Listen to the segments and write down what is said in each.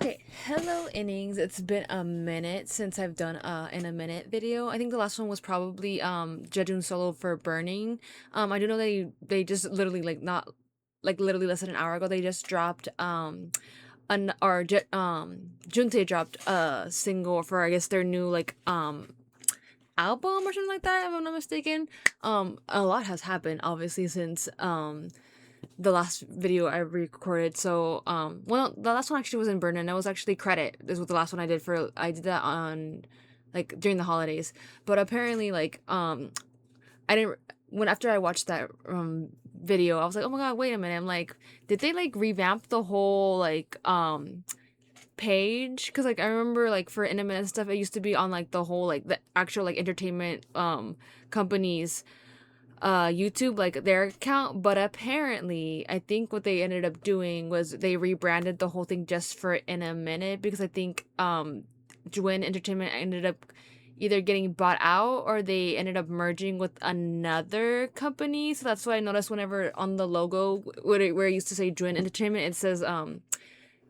Okay, hello innings. It's been a minute since I've done in a minute video. I think the last one was probably Jejun solo for Burning. I do know they just literally like not like literally less than an hour ago they just dropped an or Juntae dropped a single for I guess their new like album or something like that if I'm not mistaken. A lot has happened obviously since the last video I recorded. So, well, the last one actually was in Burn, and that was actually Credit. This was the last one I did for. I did that on, like, during the holidays. But apparently, like, I didn't. When after I watched that video, I was like, oh my god, wait a minute. I'm like, did they like revamp the whole like page? Because like I remember like for Intimate and stuff, it used to be on like the whole like the actual like entertainment companies YouTube like their account, but apparently I think what they ended up doing was they rebranded the whole thing just for In a Minute because I think Jwin Entertainment ended up either getting bought out or they ended up merging with another company. So that's why I noticed whenever on the logo where it used to say Jwin Entertainment, it says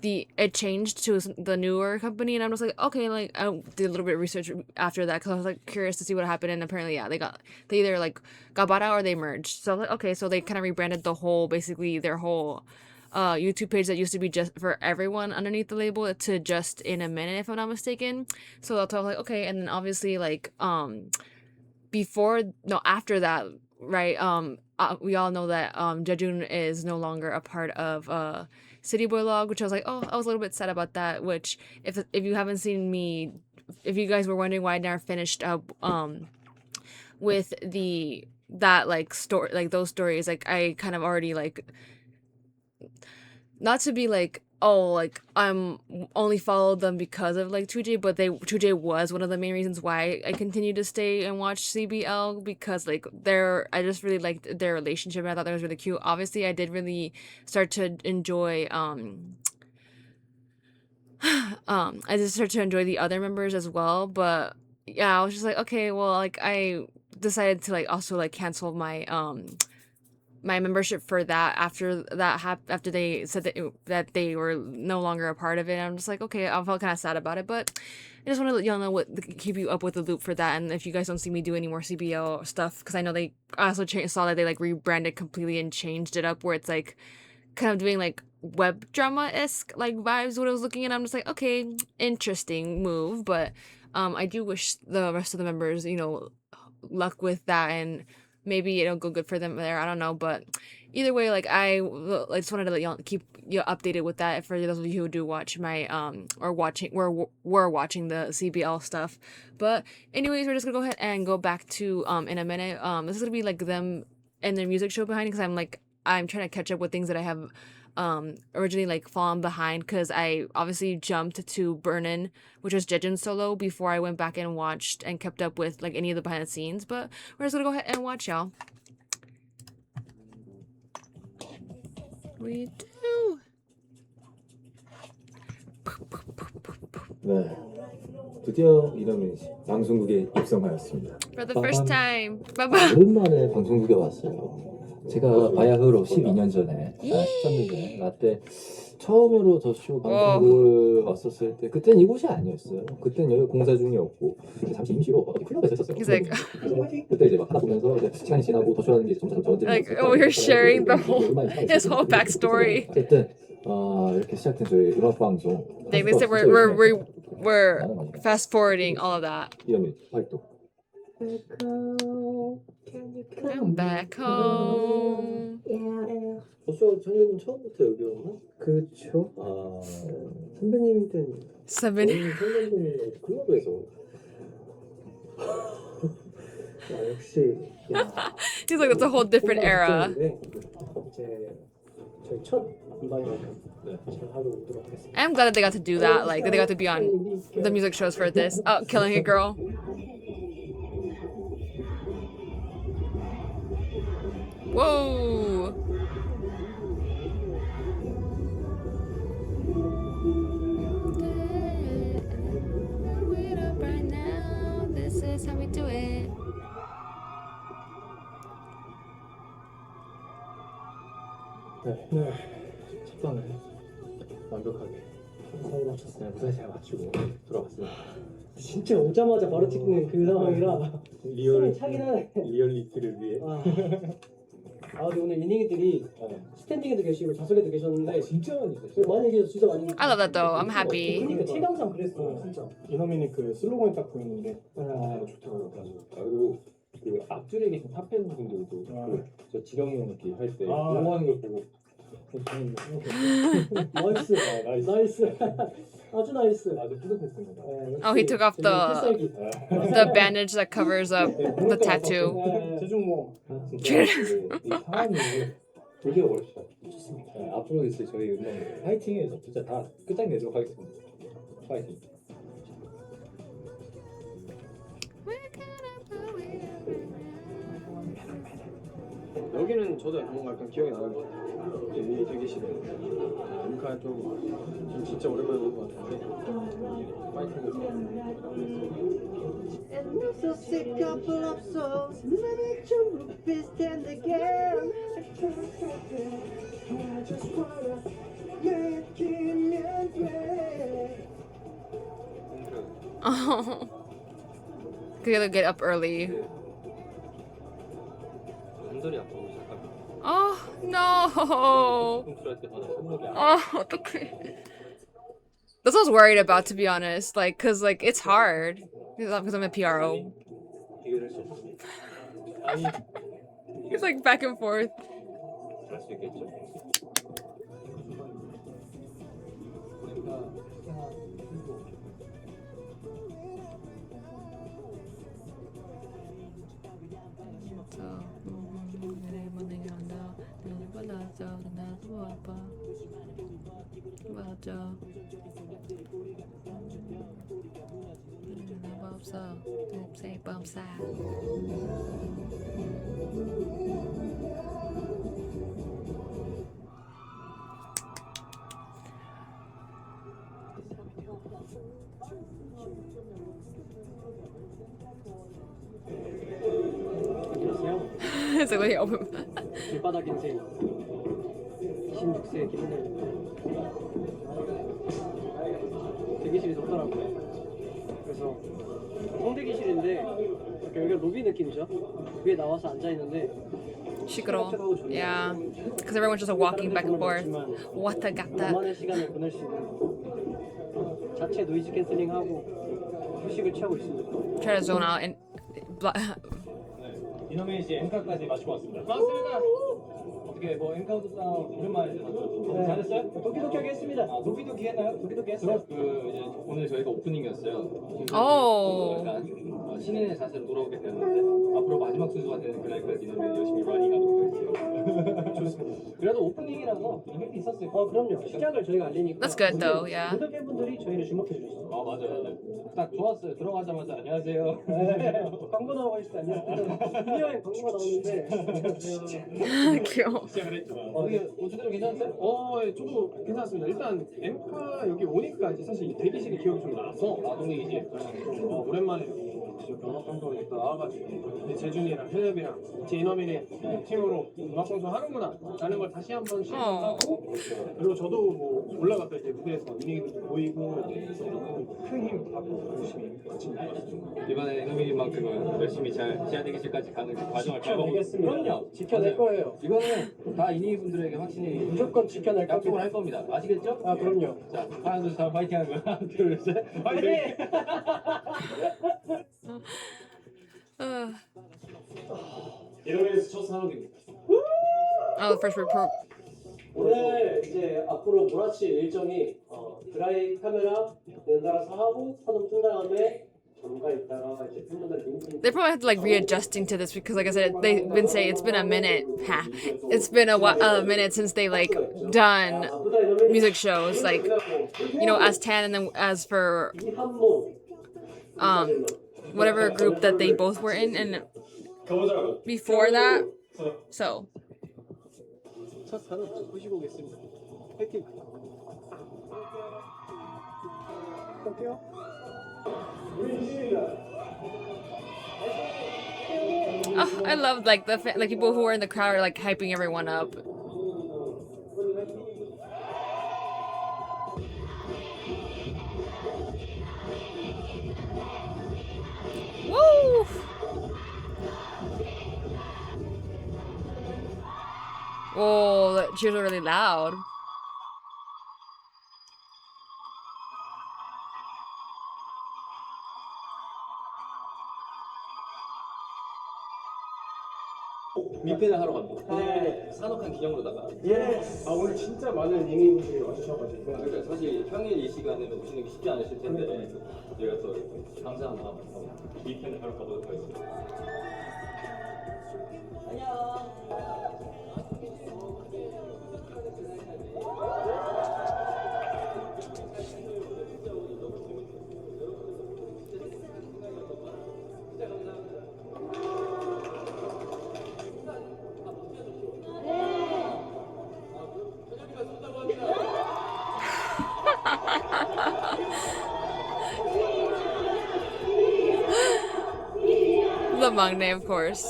the it changed to the newer company, and I'm just like, okay, like I did a little bit of research after that because I was like curious to see what happened, and apparently yeah, they either like got bought out or they merged. So like, okay, so they kind of rebranded the whole basically their whole YouTube page that used to be just for everyone underneath the label to just In a Minute if I'm not mistaken. So that's why I was like, okay, and then obviously like before no after that, right, we all know that Jejun is no longer a part of City Boy Log, which I was like, oh, I was a little bit sad about that. Which if you haven't seen me, if you guys were wondering why I never finished up with the that like story, like those stories, like I kind of already like, not to be like, oh, like I'm only followed them because of like 2J, but they 2J was one of the main reasons why I continued to stay and watch CBL because like I just really liked their relationship and I thought that was really cute. Obviously I did really start to enjoy I just started to enjoy the other members as well, but yeah, I was just like, okay, well, like I decided to like also like cancel my membership for that after after they said that they were no longer a part of it. I'm just like, okay, I felt kind of sad about it, but I just want to let y'all know keep you up with the loop for that. And if you guys don't see me do any more CBL stuff, because I know I also saw that they like rebranded completely and changed it up where it's like kind of doing like web drama esque like vibes. What I was looking at, I'm just like, okay, interesting move, but I do wish the rest of the members, luck with that and maybe it'll go good for them there. I don't know, but either way, like I just wanted to let y'all keep you updated with that for those of you who do watch my or watching we're watching the CBL stuff. But anyways, we're just gonna go ahead and go back to In a Minute. This is gonna be like them and their music show behind because I'm trying to catch up with things that I have originally like fallen behind because I obviously jumped to Burnin, which was Jejun solo before I went back and watched and kept up with like any of the behind the scenes. But we're just gonna go ahead and watch, y'all. We do. 네, 드디어 이남민 씨 방송국에 입성하였습니다. For the first 빠밤. time. Bye-bye. 오랜만에 방송국에 왔어요. 제가 바야흐로 12년 전에, 13년 전에 라떼 처음으로 저쇼 방송국을 왔었을 때 그땐 이곳이 아니었어요. 그땐 여기 공사 중이었고 잠시 임시로 클럽에서 했었어요. He's like, 그때 이제 막 하다 보면서 이제 시간이 지나고 저쇼라는 게 점점 like oh, we're sharing the whole his whole backstory. 어쨌든 이렇게 시작된 저희 음악 방송. They said we're fast forwarding all of that. 이름이 활동. Come back home. 저쇼 전일은 처음부터 여기였나? 그쵸. 선배님들 Seven. 선배님들 클럽에서 역시 He's like, that's a whole different era. 이제 저희 첫 이방이니까 잘 하고 오도록 하겠습니다. I'm glad that they got to do that, like that they got to be on the music shows for this. Oh, Killing It Girl. Whoa. Wait up right now. This is how we do it. 네, 첫 방을 완벽하게 잘 맞췄어요. 무사히 잘 맞추고 돌아왔습니다. 진짜 오자마자 바로 찍는 그 상황이라 리얼 차긴 하네. 리얼리티를 위해. 근데 오늘 이닝이들이 스탠딩에도 계시고 좌석에도 계셨는데 진짜 많이 있었어요. 많이 계셔서 진짜 많이 I love that though. I'm happy. 그러니까 체감상 그랬어 진짜. 이너민이 그 슬로건이 딱 보이는데 좋다고 그리고 그 앞줄에 계신 탑팬 분들도 저 지렁이 형 이렇게 할 때 응원하는 걸 보고 나이스 나이스 아주 나이스. 아주 뿌듯했습니다. Oh, he took off the bandage that covers up the tattoo. 제중모 진짜 이 상황이 되게 어렵다. 좋습니다. 앞으로 이제 저희 음악 파이팅해서 진짜 다 끝장내도록 하겠습니다. 파이팅. 여기는 저도 뭔가 약간 기억이 나는 것 같아요. 이 대기실에 엠카 좀 진짜 오랜만에 본 것 같은데 파이팅해서 So sick couple of souls, maybe two groupies stand again. I just wanna 느끼면 돼. Oh. Gotta get up early. 한돌이 아프고 잠깐 Oh no. 홈트할 때마다 손목이 Oh, 어떡해. That's what I was worried about, to be honest. Like, cause like it's hard because I'm a PRO. 해결할 수 없어. 아니 It's like back and forth. 할수 있겠죠. 안녕하세요. It's like they open. 길바닥 인생 26세 김은혜입니다. 대기실이 좋더라고요. 그래서 홍대기실인데 여기가 로비 느낌이죠. 위에 나와서 앉아 있는데 시끄러. Yeah, because everyone's just walking back and forth. 왔다 갔다. 나만의 시간을 보낼 수 있는 자체 노이즈 캔슬링하고 휴식을 취하고 있습니다. Try to zone out and. 이너민 씨 엠카까지 마치고 왔습니다. 맞습니다. 어떻게 뭐 엠카우트 싸움 오랜만에 봤죠? 잘했어요? 도끼도끼하게 했습니다. 도끼도끼 했나요? 도끼도끼 했어요. 그 이제 오늘 저희가 오프닝이었어요. 오. 약간 신인의 자세로 돌아오게 되었는데 앞으로 마지막 순서가 되는 그날까지 이너민 열심히 러닝하도록 하겠습니다. 좋습니다. 그래도 오프닝이라서 이벤트 있었을 거예요. 그럼요. 시작을 저희가 알리니까 That's good though. Yeah. 모든 팬분들이 저희를 주목해 주셨어요. 아 맞아요. 딱 좋았어요. 들어가자마자 안녕하세요. 광고 나오고 있을 때 안녕하세요. 분명히 광고가 나오는데 귀여워. 시작을 했죠. 이게 주대로 괜찮았어요? 예, 저도 괜찮았습니다. 일단 엠카 여기 오니까 이제 사실 이 대기실이 기억이 좀 나서 나동이지 오랜만에 진짜 음악 방송에 또 나와가지고 이제 재준이랑 헬랩이랑 제 이너민이 팀으로 음악 방송 하는구나 라는 걸 다시 한번 실감하고 그리고 저도 뭐 올라갔다 이제 무대에서 분위기도 보이고 큰 힘 받고 열심히 같이 나갔죠. 이번에 이너민만큼은 열심히 잘 지하대기실까지 가는 그 과정을 지켜내겠습니다. 그럼요. 지켜낼 거예요. 이거는 다 이니 분들에게 확실히 무조건 지켜낼 약속을 겁니다. 할 겁니다. 아시겠죠? 아 그럼요. 자, 하나 둘 셋 파이팅 하는 거야. 하나 둘 셋 파이팅! Uh, 이러면서 첫 산업입니다. oh, the first report. 오늘 이제 앞으로 몰아칠 일정이 드라이 카메라 연달아서 하고 산업 튼 다음에 잠가 있다가 이제 팬분들 링크 They probably have to like readjusting to this because, like I said, they've been saying it's been a minute. Ha, it's been a minute since they like done music shows, like as Tan and then as for whatever group that they both were in, and before that. So 첫 산업 보시고 오겠습니다. 화이팅! 갈게요. oh, I love like like people who are in the crowd are like hyping everyone up. Whoa, the cheers are really loud. 미팬을 하러 갑니다. 네. 산옥한 기념으로다가. 예. 아 오늘 진짜 많은 이민분들이 와주셔가지고 그러니까 사실 평일 이 시간에 오시는 게 쉽지 않으실 텐데 저희가 또 감사한 마음으로 미팬을 하러 가보도록 하겠습니다. The maknae, of course.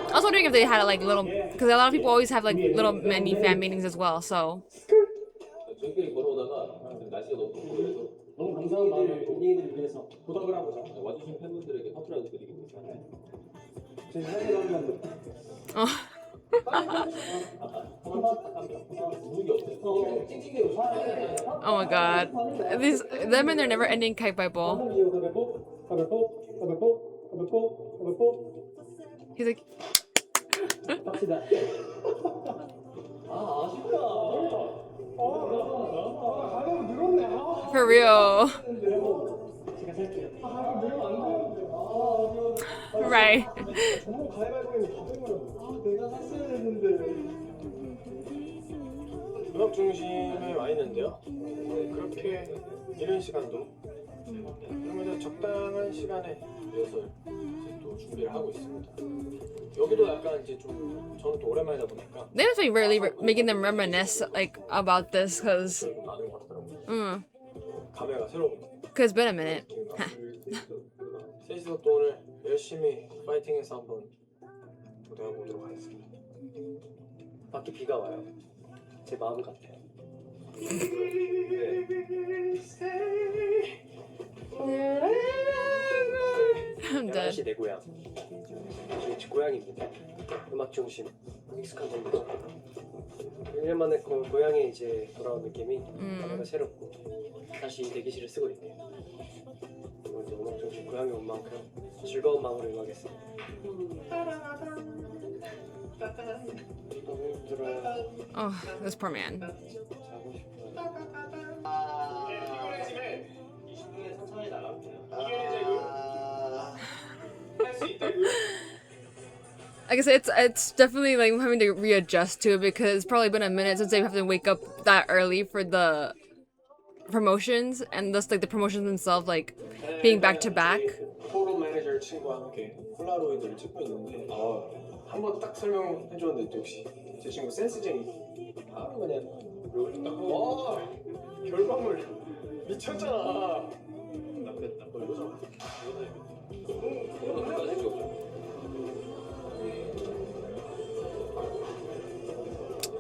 I was wondering if they had like little, because a lot of people always have like little mini fan meetings as well. So 저희끼리 걸어오다가 날씨가 너무 덥고 그래서 너무 감사한 마음에 언니들을 위해서 보답을 하고자 와주신 팬분들에게 커플라도 드리겠습니다. 저희 사진 한번 oh, oh my god, these them and their never-ending kite Bible. He's like, 갑시다. 아 아쉽다. 가격은 늘었네. for real, 제가 살게요. right? 정말 가위바위보에는 다 빼버렸네. 내가 샀어야 했는데. 음악 중심에 와 있는데요. 그렇게 이른 시간도 그러면 적당한 시간에 리허설 이제 또 준비를 하고 있습니다. 여기도 약간 이제 좀 저는 또 오랜만이다 보니까 They must be really making them reminisce like about this, cause 나는 것 같더라고요. 감회가 새로운 it's been a minute. 셋이서 또 오늘 열심히 파이팅해서 한번 무대해 보도록 하겠습니다. 밖에 비가 와요. 제 마음 같아요. I'm dead. 다시 내 고향. 제 고향입니다. 음악 중심. 익숙한 곳이죠. 1년 만에 고향에 이제 돌아온 느낌이 뭔가 새롭고 다시 대기실을 쓰고 있네요. 그리고 이제 음악 중심 고향에 온 만큼 즐거운 마음으로 임하겠습니다. 너무 힘들어요. Oh, this poor man. 자고 싶어요. 이 시간에 천천히 나가면 I guess it's definitely like having to readjust to it because it's probably been a minute since they have to wake up that early for the promotions and thus like the promotions themselves like being back to back. 포럼 매니저 친구와 함께 폴라로이드를 찍고 있는데 한번 딱 설명해 줬는데 역시 제 친구 센스쟁이 바로 그냥 결과물 미쳤잖아. 나쁘겠다. 너 이거잖아.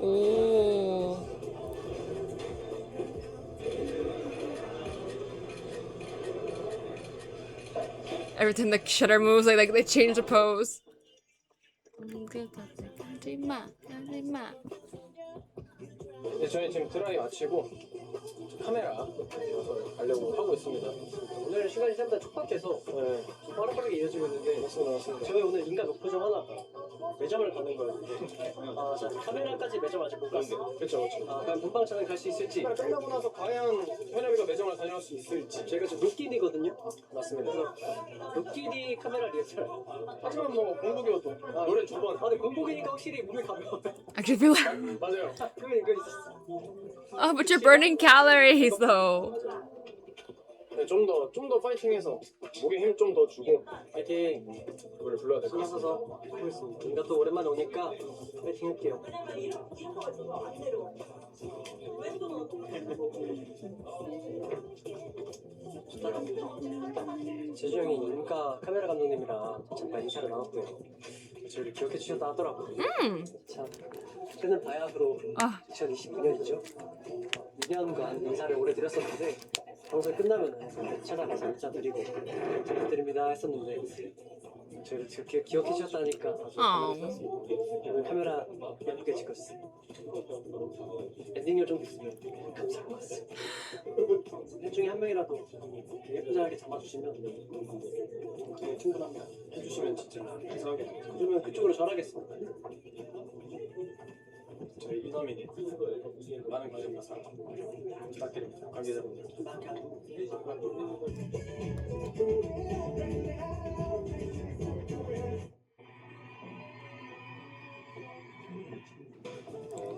Oh. Every time the shutter moves, like they change the pose. 네, 저희 지금 드라이 마치고 카메라 리허설 가려고 하고 있습니다. 오늘 시간이 생각보다 촉박해서 좀 빠르게 이어지고 있는데 맞습니다. 저희 오늘 인간 목표중 하나가 매점을 가는 거였는데 자, 카메라까지 매점 아직 못 갔어요. 그렇죠. 그럼 본방처럼 갈 수 있을지 카메라 끝나고 나서 과연 현엽이가 매점을 다녀올 수 있을지. 저희가 지금 룩키디거든요. 맞습니다. 룩키디 카메라 리허설. 하지만 뭐 공복이어도 노래 두 번. 근데 공복이니까 확실히 몸이 가벼워요. Actually feel like, 맞아요. 그러면 이거 있었어. oh, but you're burning calories though. 네, 좀 더 파이팅해서 목에 힘 좀 더 주고 파이팅. 노래 불러야 될 것 신경 같습니다. 써서 해보겠습니다. 우리가 또 오랜만에 오니까 파이팅 할게요. 제주 형이 인가 카메라 감독님이랑 잠깐 인사를 나눴고요. 저희를 기억해 주셨다 하더라고요. 음. 참 그때는 바야흐로 아. 2029년이죠. 2년간 인사를 오래 드렸었는데 방송 끝나면 찾아가서 인사드리고 부탁드립니다 했었는데 저희를 기억해 주셨다니까 아주 어. 오늘 카메라 예쁘게 찍었어요. 엔딩 요정도 있으면 감사할 것 같습니다. 셋 중에 한 명이라도 예쁘장하게 잡아주시면 그게 충분합니다. 해주시면 진짜 감사하겠네요. 그러면 그쪽으로 전하겠습니다. 저희 이너민이 많은 관심과 사랑 부탁드립니다. 관계자분들.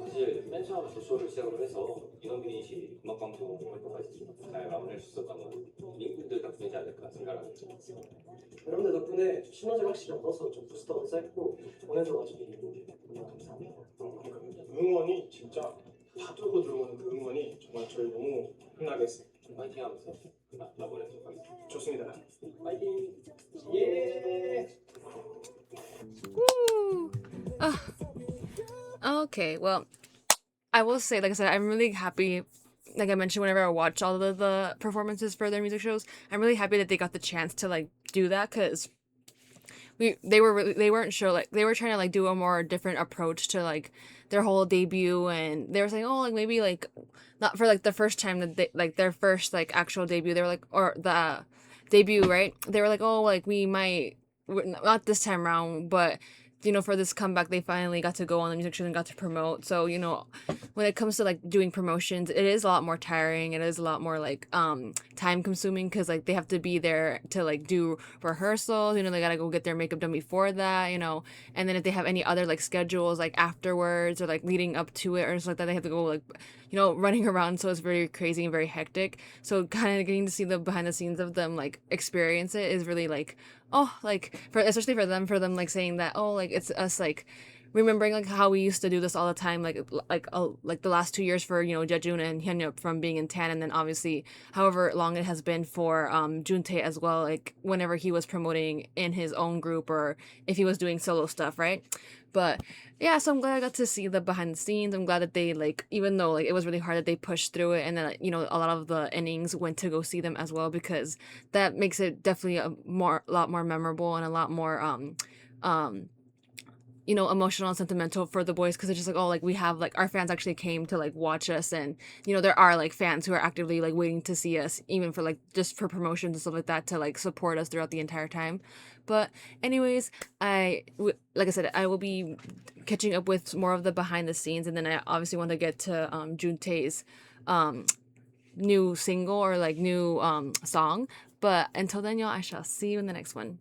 사실 맨 처음부터 쇼를 시작을 해서 이동빈이 씨 음악방송 활동까지 잘 마무리할 수 있었던 건 민분들 덕분이지 않을까 생각합니다. 여러분들 덕분에 시너지를 확실히 얻어서 좀 부스터가 쌓였고 보내줘가지고 감사합니다. 응원이 진짜 다 뚫고 들어오는 그 응원이 정말 저희 너무 흥나게 했어요. 파이팅 하면서 마무리하도록 하겠습니다. 좋습니다. 파이팅! 예! Woo. Okay, well, I will say, like I said, I'm really happy. Like I mentioned, whenever I watch all of the performances for their music shows, I'm really happy that they got the chance to like do that because they weren't sure, like they were trying to like do a more different approach to like their whole debut, and they were saying, oh, like maybe like not for like the first time that they like their first like actual debut, they were like, or the debut, right? They were like, oh, like we might not this time around, but you know, for this comeback, they finally got to go on the music show and got to promote. So, you know, when it comes to like doing promotions, it is a lot more tiring. It is a lot more like time consuming because like they have to be there to like do rehearsals. You know, they gotta go get their makeup done before that. You know, and then if they have any other like schedules like afterwards or like leading up to it or something like that, they have to go like, you know, running around. So it's very crazy and very hectic. So kind of getting to see the behind the scenes of them like experience it is really like, oh, like for especially for them like saying that, oh, like it's us like remembering like how we used to do this all the time, like the last 2 years for, you know, Jejun and Hyunyup from being in Tan, and then obviously however long it has been for Juntae as well, like whenever he was promoting in his own group or if he was doing solo stuff, right? But yeah, so I'm glad I got to see the behind the scenes. I'm glad that they like, even though like it was really hard, that they pushed through it, and then you know a lot of the innings went to go see them as well, because that makes it definitely a lot more memorable and a lot more you know, emotional and sentimental for the boys, because it's just like, oh, like we have like our fans actually came to like watch us, and you know there are like fans who are actively like waiting to see us, even for like just for promotions and stuff like that, to like support us throughout the entire time. But anyways, like I said, I will be catching up with more of the behind the scenes, and then I obviously want to get to Juntae's new single or like new song. But until then, y'all, I shall see you in the next one.